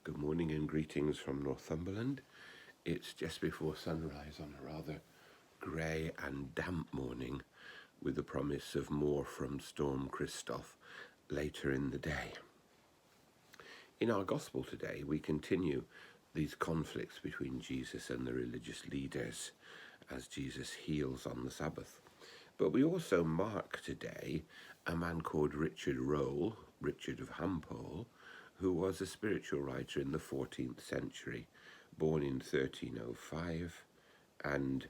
Good morning and greetings from Northumberland. It's just before sunrise on a rather grey and damp morning, with the promise of more from Storm Christoph later in the day. In our gospel today, we continue these conflicts between Jesus and the religious leaders as Jesus heals on the Sabbath. But we also mark today a man called Richard Rolle, Richard of Hampole, who was a spiritual writer in the 14th century, born in 1305 and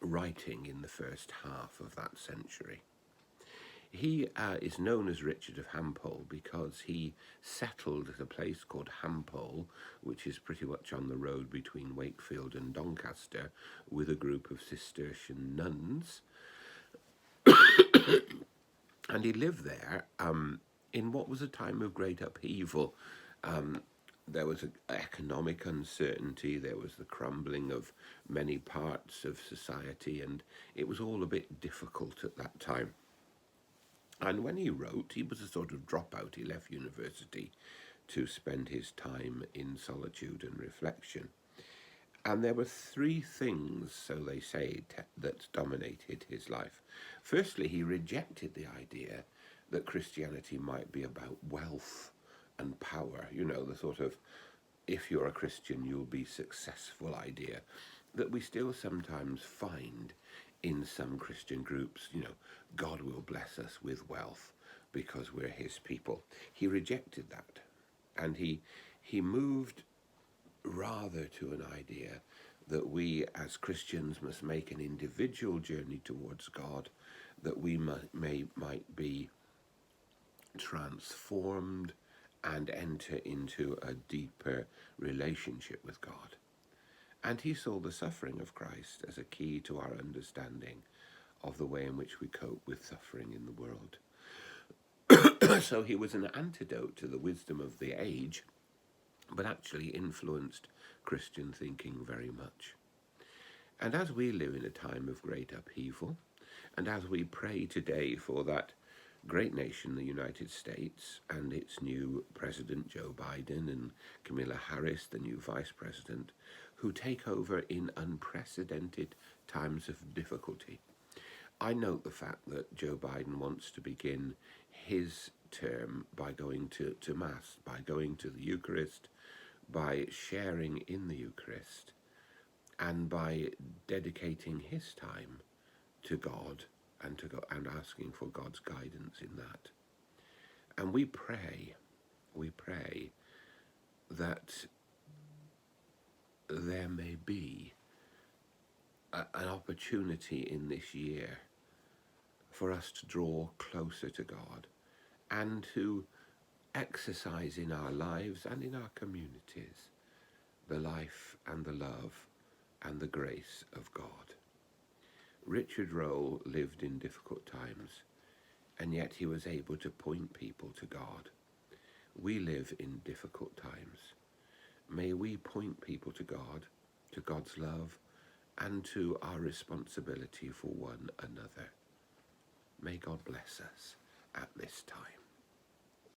writing in the first half of that century. He is known as Richard of Hampole because he settled at a place called Hampole, which is pretty much on the road between Wakefield and Doncaster, with a group of Cistercian nuns. And he lived there in what was a time of great upheaval. There was an economic uncertainty, there was the crumbling of many parts of society, and it was all a bit difficult at that time. And when he wrote, he was a sort of dropout. He left university to spend his time in solitude and reflection. And there were three things, so they say, that dominated his life. Firstly, he rejected the idea that Christianity might be about wealth and power, the sort of, if you're a Christian, you'll be successful idea that we still sometimes find in some Christian groups. God will bless us with wealth because we're his people. He rejected that, and he moved rather to an idea that we as Christians must make an individual journey towards God, that we might be transformed and enter into a deeper relationship with God. And he saw the suffering of Christ as a key to our understanding of the way in which we cope with suffering in the world. So he was an antidote to the wisdom of the age, but actually influenced Christian thinking very much. And as we live in a time of great upheaval, and as we pray today for that great nation, the United States, and its new president, Joe Biden, and Kamala Harris, the new vice president, who take over in unprecedented times of difficulty, I note the fact that Joe Biden wants to begin his term by going to Mass, by going to the Eucharist, by sharing in the Eucharist, and by dedicating his time to God and asking for God's guidance in that. And we pray that there may be an opportunity in this year for us to draw closer to God and to exercise in our lives and in our communities the life and the love and the grace of God. Richard Rolle lived in difficult times, and yet he was able to point people to God. We live in difficult times. May we point people to God, to God's love, and to our responsibility for one another. May God bless us at this time.